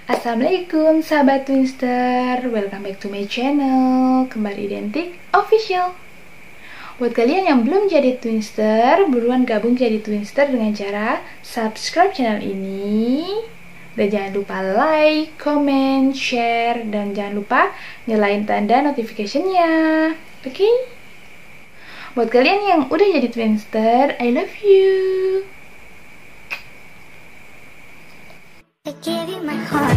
Assalamualaikum sahabat Twinster, welcome back to my channel Kembar Identik Official. Buat kalian yang belum jadi Twinster, buruan gabung jadi Twinster dengan cara subscribe channel ini. Dan jangan lupa like, comment, share, dan jangan lupa nyalain tanda notification-nya. Oke? Buat kalian yang udah jadi Twinster, I love you. I gave you my heart.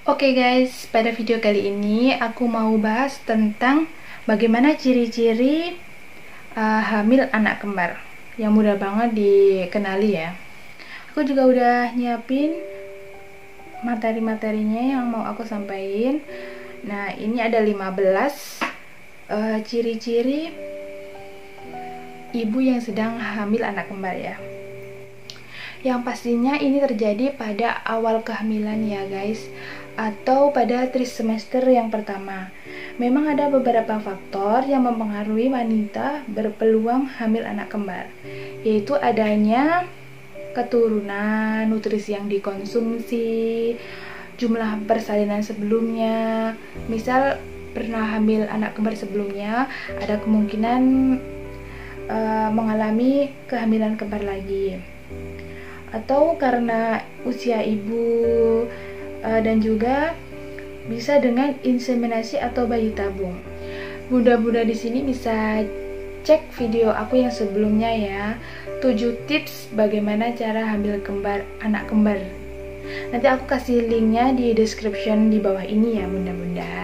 Oke guys, pada video kali ini aku mau bahas tentang bagaimana ciri-ciri hamil anak kembar yang mudah banget dikenali ya. Aku juga udah nyiapin materi-materinya yang mau aku sampaikan. Nah, ini ada 15 ciri-ciri ibu yang sedang hamil anak kembar ya. Yang pastinya ini terjadi pada awal kehamilan ya guys, atau pada trimester yang pertama. Memang ada beberapa faktor yang mempengaruhi wanita berpeluang hamil anak kembar, yaitu adanya keturunan, nutrisi yang dikonsumsi, jumlah persalinan sebelumnya. Misal pernah hamil anak kembar sebelumnya, ada kemungkinan mengalami kehamilan kembar lagi. Atau karena usia ibu, dan juga bisa dengan inseminasi atau bayi tabung. Bunda-bunda di sini bisa cek video aku yang sebelumnya ya, 7 tips bagaimana cara hamil anak kembar. Nanti aku kasih linknya di description di bawah ini ya bunda-bunda.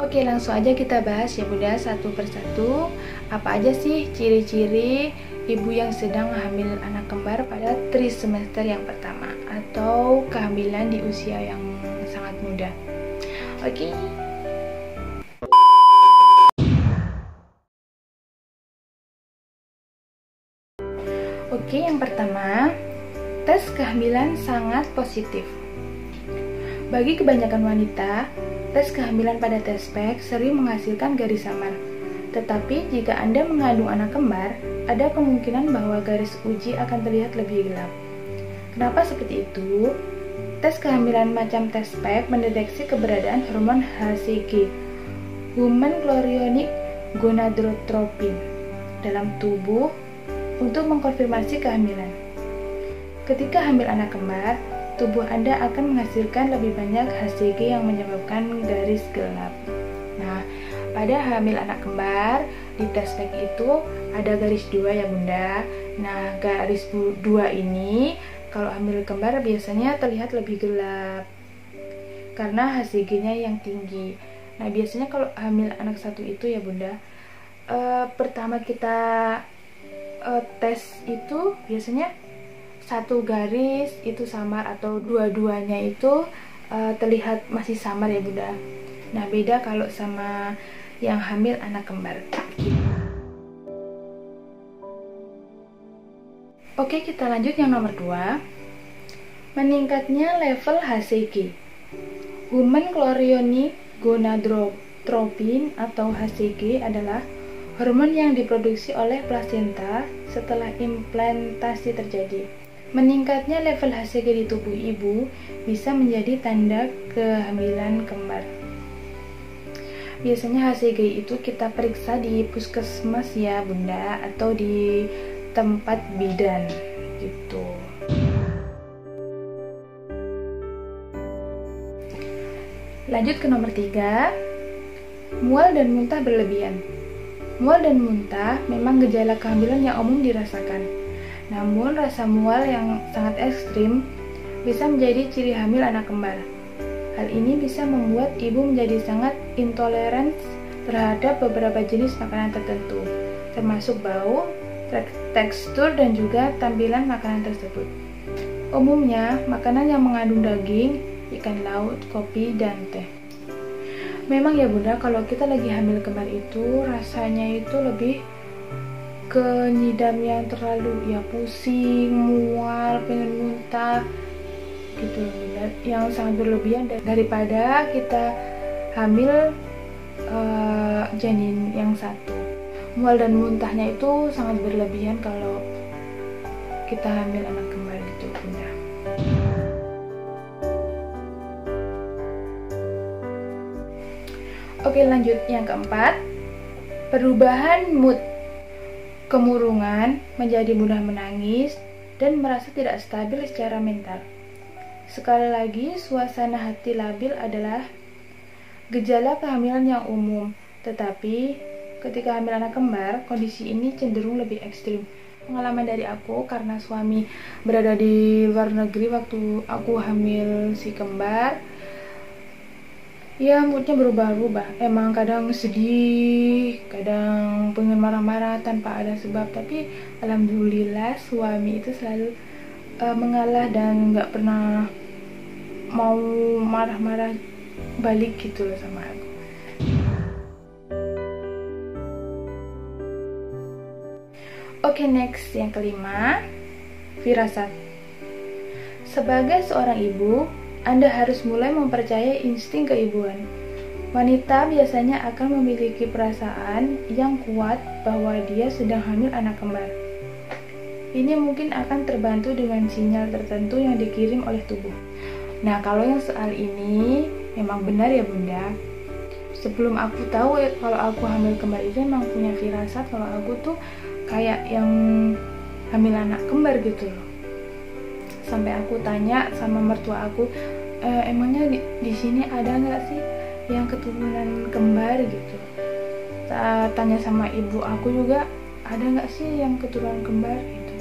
Oke, langsung aja kita bahas ya bunda, satu persatu. Apa aja sih ciri-ciri ibu yang sedang hamil anak kembar pada trimester yang pertama atau kehamilan di usia yang sangat muda. Oke. Oke, yang pertama, tes kehamilan sangat positif. Bagi kebanyakan wanita, tes kehamilan pada tes pack sering menghasilkan garis samar. Tetapi jika Anda mengandung anak kembar, ada kemungkinan bahwa garis uji akan terlihat lebih gelap. Kenapa seperti itu? Tes kehamilan macam tes pack mendeteksi keberadaan hormon HCG, Human Chorionic Gonadotropin, dalam tubuh untuk mengkonfirmasi kehamilan. Ketika hamil anak kembar, tubuh Anda akan menghasilkan lebih banyak HCG yang menyebabkan garis gelap. Nah, pada hamil anak kembar di tes pack itu ada garis 2 ya bunda. Nah, garis 2 ini kalau hamil kembar biasanya terlihat lebih gelap karena HCG-nya yang tinggi. Nah, biasanya kalau hamil anak satu itu ya bunda, pertama kita tes itu biasanya satu garis itu samar atau dua-duanya itu terlihat masih samar ya bunda. Nah, beda kalau sama yang hamil anak kembar. Oke, kita lanjut yang nomor 2. Meningkatnya level HCG. Human Chorionic Gonadotropin atau HCG adalah hormon yang diproduksi oleh plasenta setelah implantasi terjadi. Meningkatnya level HCG di tubuh ibu bisa menjadi tanda kehamilan kembar. Biasanya HCG itu kita periksa di puskesmas ya bunda, atau di tempat bidan gitu. Lanjut ke nomor 3, mual dan muntah berlebihan. Mual dan muntah memang gejala kehamilan yang umum dirasakan. Namun rasa mual yang sangat ekstrim bisa menjadi ciri hamil anak kembar. Hal ini bisa membuat ibu menjadi sangat intoleran terhadap beberapa jenis makanan tertentu, termasuk bau, tekstur, dan juga tampilan makanan tersebut. Umumnya, makanan yang mengandung daging, ikan laut, kopi, dan teh. Memang ya bunda, kalau kita lagi hamil kembar itu rasanya itu lebih ke ngidam yang terlalu ya pusing, mual, pengen muntah. gitu loh Bunda, yang sangat berlebihan daripada kita hamil janin yang satu. Mual dan muntahnya itu sangat berlebihan kalau kita hamil anak kembar gitu Bunda. Oke, lanjut yang keempat, perubahan mood, kemurungan, menjadi mudah menangis, dan merasa tidak stabil secara mental. Sekali lagi, suasana hati labil adalah gejala kehamilan yang umum, tetapi ketika hamil anak kembar, kondisi ini cenderung lebih ekstrim. Pengalaman dari aku, karena suami berada di luar negeri waktu aku hamil si kembar, ya moodnya berubah-ubah. Emang kadang sedih, kadang pengen marah-marah tanpa ada sebab, tapi alhamdulillah suami itu selalu mengalah dan gak pernah mau marah-marah balik gitu loh sama aku. Oke, next yang kelima, firasat. Sebagai seorang ibu, Anda harus mulai mempercayai insting keibuan. Wanita biasanya akan memiliki perasaan yang kuat bahwa dia sedang hamil anak kembar. Ini mungkin akan terbantu dengan sinyal tertentu yang dikirim oleh tubuh. Nah, kalau yang soal ini memang benar ya Bunda. Sebelum aku tahu kalau aku hamil kembar itu emang punya firasat kalau aku tuh kayak yang hamil anak kembar gitu loh. Sampai aku tanya sama mertua aku, emangnya di sini ada nggak sih yang keturunan kembar gitu. Tanya sama ibu aku juga, ada nggak sih yang keturunan kembar gitu.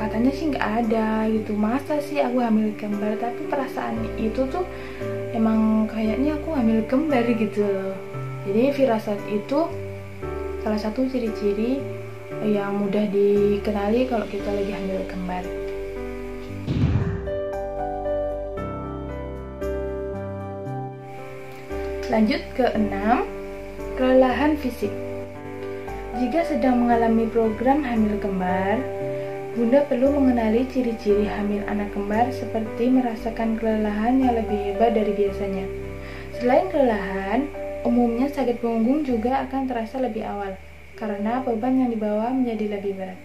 Katanya sih nggak ada gitu. Masa sih aku hamil kembar, tapi perasaan itu tuh emang kayaknya aku hamil kembar gitu loh. Jadi firasat itu salah satu ciri-ciri yang mudah dikenali kalau kita lagi hamil kembar. Lanjut ke 6, kelelahan fisik. Jika sedang mengalami program hamil kembar, Bunda perlu mengenali ciri-ciri hamil anak kembar seperti merasakan kelelahan yang lebih hebat dari biasanya. Selain kelelahan, umumnya sakit punggung juga akan terasa lebih awal karena beban yang dibawa menjadi lebih berat.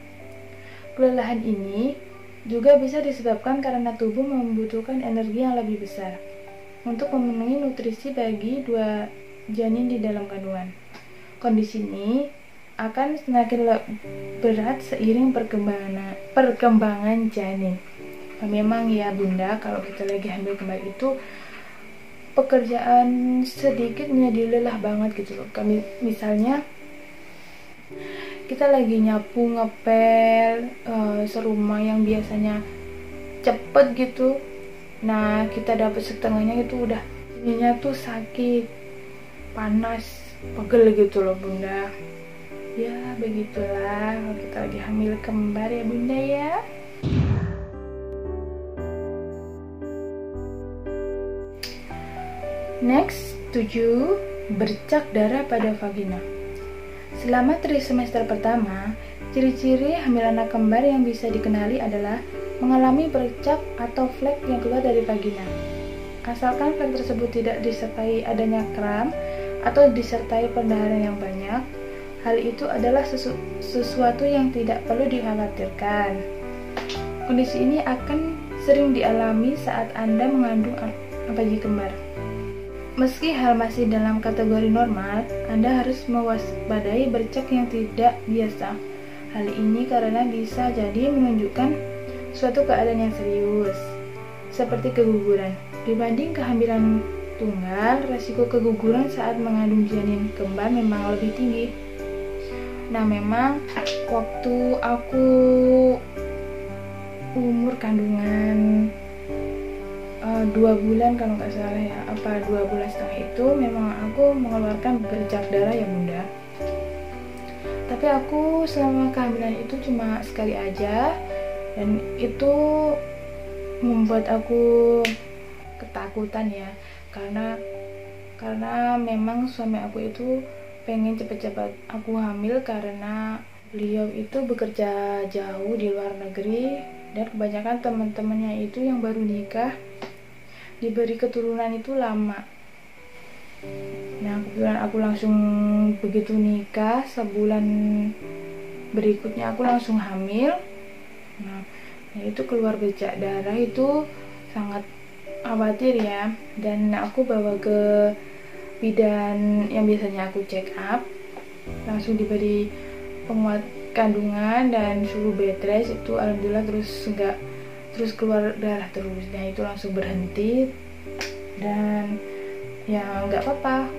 Kelelahan ini juga bisa disebabkan karena tubuh membutuhkan energi yang lebih besar untuk memenuhi nutrisi bagi dua janin di dalam kandungan. Kondisi ini akan semakin berat seiring perkembangan janin. Memang ya Bunda, kalau kita lagi hamil kembar itu pekerjaan sedikit menjadi lelah banget gitu loh. Misalnya kita lagi nyapu, ngepel serumah yang biasanya cepet gitu, nah kita dapat setengahnya itu udah ininya tuh sakit, panas, pegel gitu loh Bunda. Ya begitulah kalau kita lagi hamil kembar ya Bunda ya. Next, 7. Bercak darah pada vagina. Selama trimester pertama, ciri-ciri hamil anak kembar yang bisa dikenali adalah mengalami bercak atau flek yang keluar dari vagina. Asalkan flek tersebut tidak disertai adanya kram atau disertai pendaharan yang banyak, hal itu adalah sesuatu yang tidak perlu dikhawatirkan. Kondisi ini akan sering dialami saat Anda mengandung bayi kembar. Meski hal masih dalam kategori normal, Anda harus mewaspadai bercak yang tidak biasa. Hal ini karena bisa jadi menunjukkan suatu keadaan yang serius, seperti keguguran. Dibanding kehamilan tunggal, resiko keguguran saat mengandung janin kembar memang lebih tinggi. Nah, memang waktu aku umur kandungan 2 bulan kalau nggak salah ya, 2 bulan setengah itu memang aku mengeluarkan bercak darah ya Bunda. Tapi aku selama kehamilan itu cuma sekali aja, dan itu membuat aku ketakutan ya, karena memang suami aku itu pengen cepet-cepet aku hamil karena beliau itu bekerja jauh di luar negeri Dan kebanyakan teman-temannya itu yang baru nikah diberi keturunan itu lama. Nah kebetulan aku langsung begitu nikah, sebulan berikutnya aku langsung hamil. Nah itu keluar bercak darah, itu sangat khawatir ya. Dan aku bawa ke bidan yang biasanya aku check up, langsung diberi penguat kandungan dan suruh bed rest. Itu alhamdulillah terus keluar darah terus. Nah itu langsung berhenti dan ya nggak apa-apa,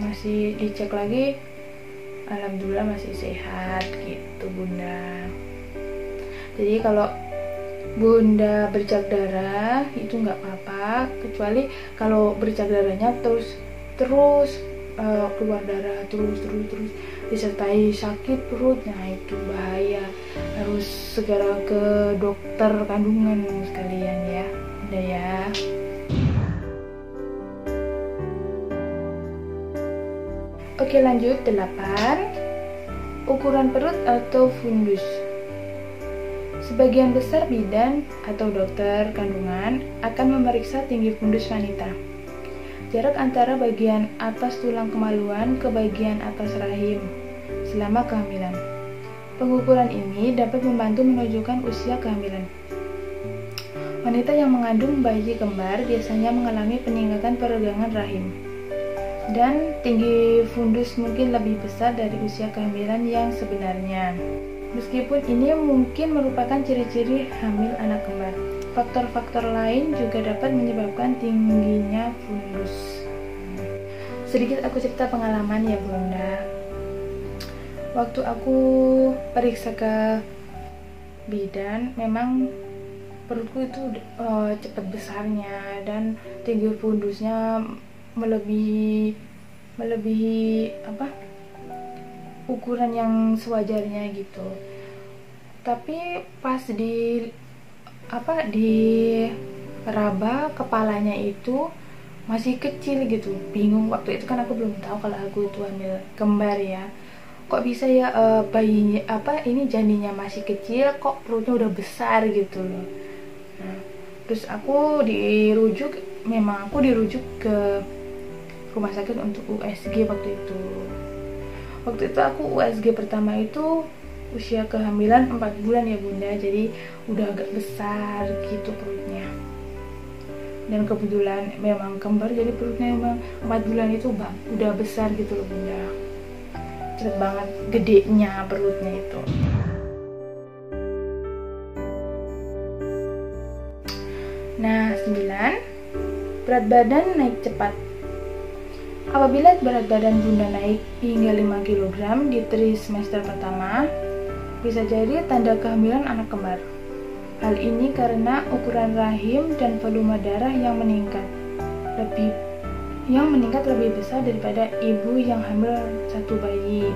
masih dicek lagi, alhamdulillah masih sehat gitu bunda. Jadi kalau bunda bercak darah itu nggak apa-apa, kecuali kalau bercak darahnya terus keluar darah terus disertai sakit perut, nah itu bahaya, harus segera ke dokter kandungan sekalian ya. Udah ya. Oke lanjut 8. Ukuran perut atau fundus. Sebagian besar bidan atau dokter kandungan akan memeriksa tinggi fundus wanita, jarak antara bagian atas tulang kemaluan ke bagian atas rahim selama kehamilan. Pengukuran ini dapat membantu menunjukkan usia kehamilan. Wanita yang mengandung bayi kembar biasanya mengalami peningkatan peregangan rahim, dan tinggi fundus mungkin lebih besar dari usia kehamilan yang sebenarnya. Meskipun ini mungkin merupakan ciri-ciri hamil anak kembar, faktor-faktor lain juga dapat menyebabkan tingginya fundus. Sedikit aku cerita pengalaman ya bunda. Waktu aku periksa ke bidan, memang perutku itu cepat besarnya dan tinggi fundusnya melebihi ukuran yang sewajarnya gitu. Tapi pas di raba kepalanya itu masih kecil gitu, bingung. Waktu itu kan aku belum tahu kalau aku itu hamil kembar ya. Kok bisa ya bayinya ini janinnya masih kecil, kok perutnya udah besar gitu loh. Nah, terus aku dirujuk ke rumah sakit untuk USG waktu itu. Waktu itu aku USG pertama itu usia kehamilan 4 bulan ya bunda, jadi udah agak besar gitu perutnya. Dan kebetulan memang kembar, jadi perutnya memang 4 bulan itu udah besar gitu loh bunda. Cepet banget gedenya perutnya itu. Nah 9. Berat badan naik cepat. Apabila berat badan bunda naik hingga 5 kg di trimester pertama, bisa jadi tanda kehamilan anak kembar. Hal ini karena ukuran rahim dan volume darah yang meningkat lebih besar daripada ibu yang hamil satu bayi.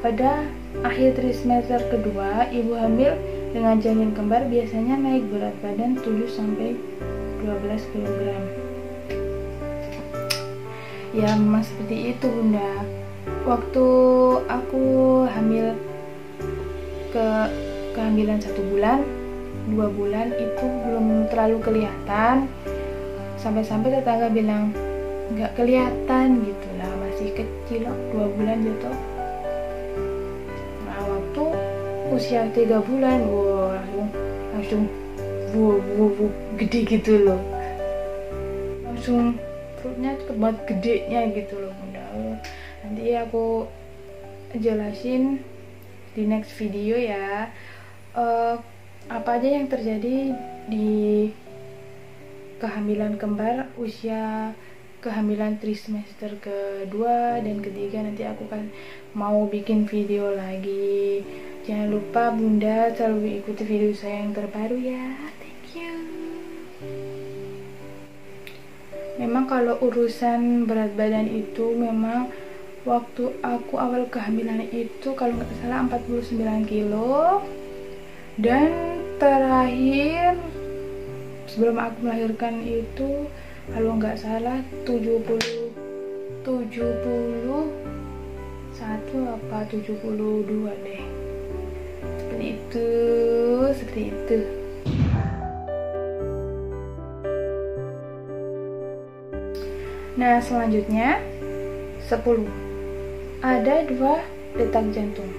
Pada akhir trimester kedua, ibu hamil dengan janin kembar biasanya naik berat badan 7-12 kg. Ya memang seperti itu bunda. Waktu aku hamil kehamilan 1 bulan, 2 bulan itu belum terlalu kelihatan, sampai-sampai tetangga bilang nggak kelihatan gitu lah, masih kecil loh, 2 bulan gitu. Nah waktu usia 3 bulan, langsung gede gitu loh, langsung perutnya cepet banget gedenya gitu loh bunda. Nanti aku jelasin di next video ya, apa aja yang terjadi di kehamilan kembar, usia kehamilan trimester kedua dan ketiga. Nanti aku kan mau bikin video lagi. Jangan lupa bunda selalu ikuti video saya yang terbaru ya. Thank you. Memang kalau urusan berat badan itu, memang waktu aku awal kehamilan itu kalau nggak salah 49 kilo, dan terakhir sebelum aku melahirkan itu kalau nggak salah 71 apa 72 deh, seperti itu. Nah, selanjutnya 10. Ada 2 detak jantung.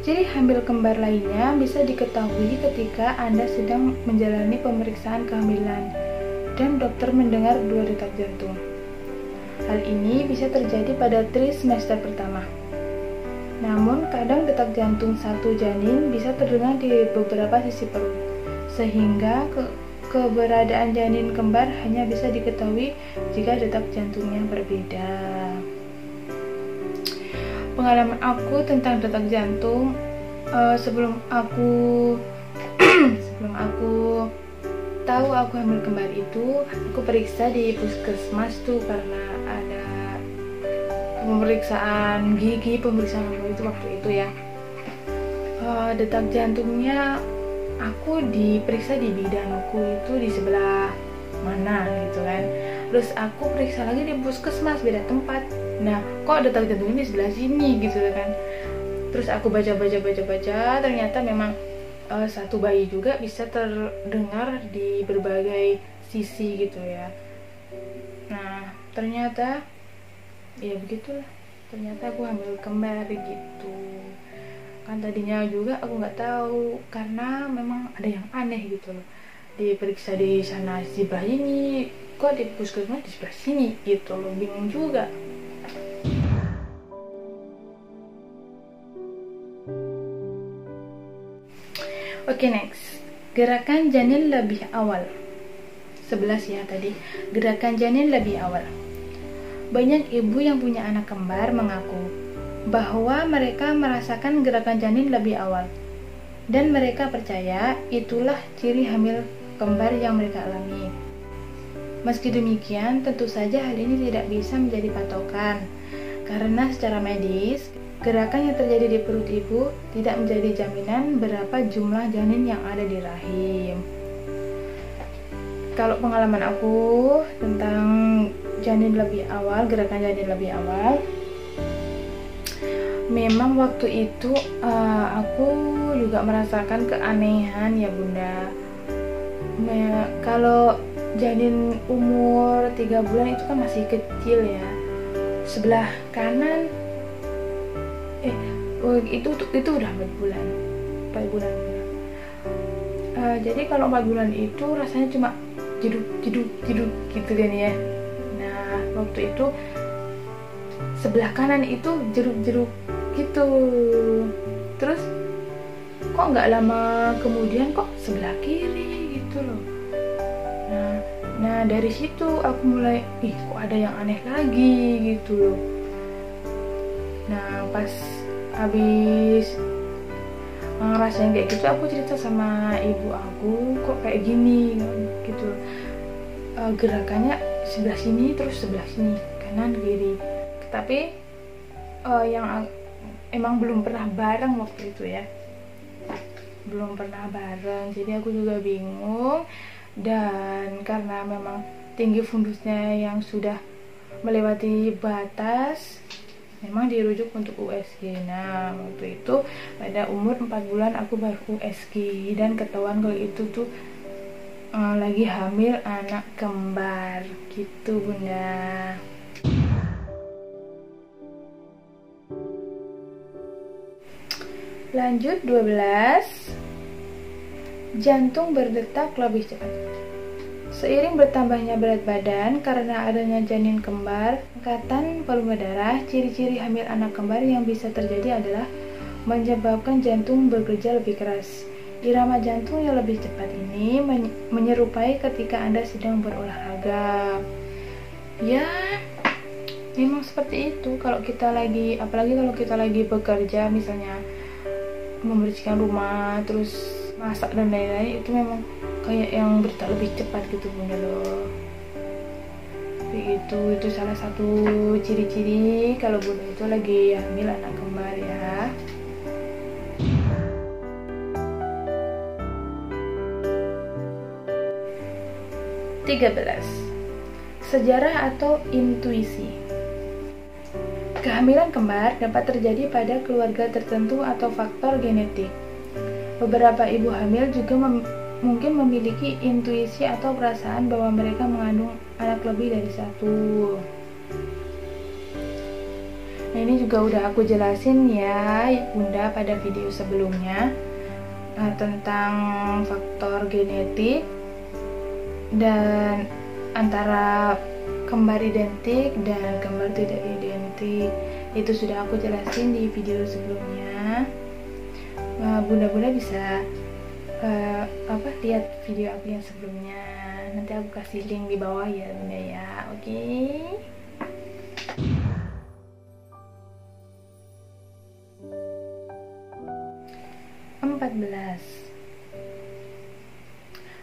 Ciri hamil kembar lainnya bisa diketahui ketika Anda sedang menjalani pemeriksaan kehamilan dan dokter mendengar 2 detak jantung. Hal ini bisa terjadi pada trimester pertama. Namun, kadang detak jantung satu janin bisa terdengar di beberapa sisi perut, sehingga keberadaan janin kembar hanya bisa diketahui jika detak jantungnya berbeda. Pengalaman aku tentang detak jantung, sebelum aku tahu aku hamil kembar itu, aku periksa di puskesmas tuh karena ada pemeriksaan gigi, pemeriksaan waktu itu ya. Detak jantungnya aku diperiksa di bidanku itu di sebelah mana gitu kan. Terus aku periksa lagi di puskesmas beda tempat. Nah, kok detak jantungnya di sebelah sini gitu kan. Terus aku baca, ternyata memang satu bayi juga bisa terdengar di berbagai sisi gitu ya. Nah, ternyata ya begitulah. Ternyata aku hamil kembar gitu. Kan tadinya juga aku nggak tahu karena memang ada yang aneh gitu loh. Diperiksa di sana sebelah ini, kok di puskesmas di sebelah sini gitu loh, bingung juga. Oke, next. Gerakan janin lebih awal. 11 ya tadi. Gerakan janin lebih awal. Banyak ibu yang punya anak kembar mengaku bahwa mereka merasakan gerakan janin lebih awal, dan mereka percaya itulah ciri hamil kembar yang mereka alami. Meski demikian, tentu saja hal ini tidak bisa menjadi patokan, karena secara medis, gerakan yang terjadi di perut ibu tidak menjadi jaminan berapa jumlah janin yang ada di rahim. Kalau pengalaman aku tentang janin lebih awal, gerakan janin lebih awal, memang waktu itu aku juga merasakan keanehan ya bunda. Kalau janin umur 3 bulan itu kan masih kecil ya. Sebelah kanan itu udah 4 bulan. Jadi kalau 4 bulan itu rasanya cuma jeduk gitu kan ya. Nah, waktu itu sebelah kanan itu jeruk gitu. Terus kok nggak lama kemudian kok sebelah kiri gitu loh. Nah dari situ aku mulai kok ada yang aneh lagi gitu loh. Nah pas habis ngerasain kayak gitu, aku cerita sama ibu aku, kok kayak gini gitu. Gerakannya sebelah sini terus sebelah sini, kanan kiri. Tapi yang emang belum pernah bareng waktu itu ya, belum pernah bareng, jadi aku juga bingung. Dan karena memang tinggi fundusnya yang sudah melewati batas, memang dirujuk untuk USG. Nah waktu itu pada umur 4 bulan aku baru USG, dan ketahuan kalau itu tuh lagi hamil anak kembar gitu bunda. Lanjut 12. Jantung berdetak lebih cepat. Seiring bertambahnya berat badan karena adanya janin kembar, peningkatan volume darah, ciri-ciri hamil anak kembar yang bisa terjadi adalah menyebabkan jantung bekerja lebih keras. Irama jantung yang lebih cepat ini menyerupai ketika Anda sedang berolahraga. Ya, memang seperti itu. Kalau kita lagi, apalagi kalau kita lagi bekerja, misalnya membersihkan rumah, terus masak dan lain-lain, itu memang kayak yang berdetak lebih cepat gitu bunda loh. Itu salah satu ciri-ciri kalau bunda itu lagi hamil anak kembar ya. (13) Sejarah atau intuisi. Kehamilan kembar dapat terjadi pada keluarga tertentu atau faktor genetik. Beberapa ibu hamil juga mungkin memiliki intuisi atau perasaan bahwa mereka mengandung anak lebih dari satu. Nah, ini juga udah aku jelasin ya Bunda pada video sebelumnya tentang faktor genetik dan antara kembar identik dan kembar tidak identik. Itu sudah aku jelasin di video sebelumnya. Bunda-bunda bisa lihat video aku yang sebelumnya. Nanti aku kasih link di bawah ya Bunda ya. Oke.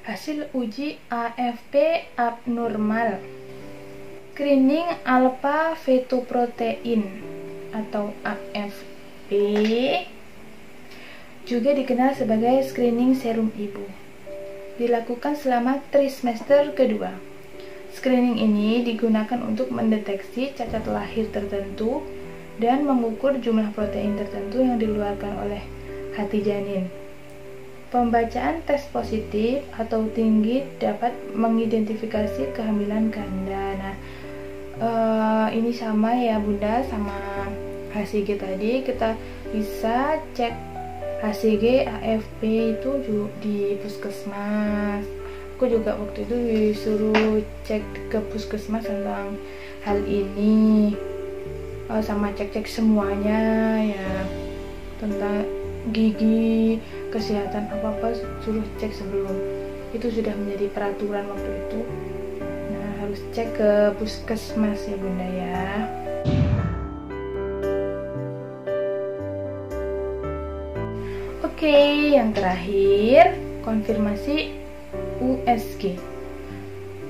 Hasil uji AFP abnormal, screening alpha fetoprotein atau AFP, juga dikenal sebagai screening serum ibu, dilakukan selama trimester kedua. Screening ini digunakan untuk mendeteksi cacat lahir tertentu dan mengukur jumlah protein tertentu yang dikeluarkan oleh hati janin. Pembacaan tes positif atau tinggi dapat mengidentifikasi kehamilan ganda. Nah, ini sama ya Bunda sama HCG tadi, kita bisa cek HCG AFP itu di puskesmas. Aku juga waktu itu disuruh cek ke puskesmas tentang hal ini, sama cek-cek semuanya ya tentang gigi, kesehatan apa-apa suruh cek sebelum. Itu sudah menjadi peraturan waktu itu. Nah, harus cek ke puskesmas ya Bunda ya. Oke, yang terakhir konfirmasi USG.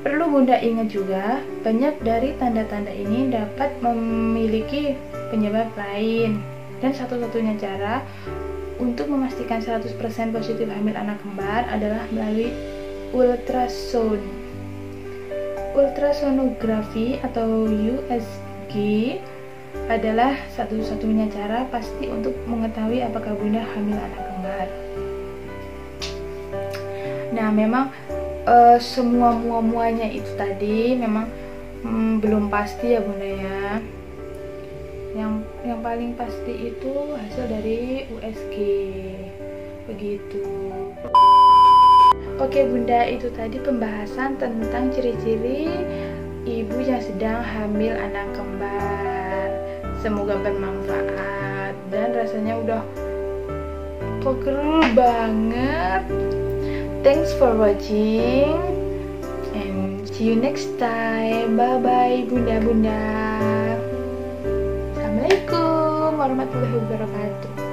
Perlu Bunda ingat juga, banyak dari tanda-tanda ini dapat memiliki penyebab lain, dan satu-satunya cara untuk memastikan 100% positif hamil anak kembar adalah melalui ultrasound. Ultrasonografi atau USG adalah satu-satunya cara pasti untuk mengetahui apakah Bunda hamil anak kembar. Nah, memang semua muanya itu tadi memang belum pasti ya Bunda ya. Yang paling pasti itu hasil dari USG begitu. Oke Bunda, itu tadi pembahasan tentang ciri-ciri ibu yang sedang hamil anak kembar. Semoga bermanfaat dan rasanya udah pegel banget. Thanks for watching and see you next time. Bye bye Bunda-bunda. Assalamualaikum warahmatullahi wabarakatuh.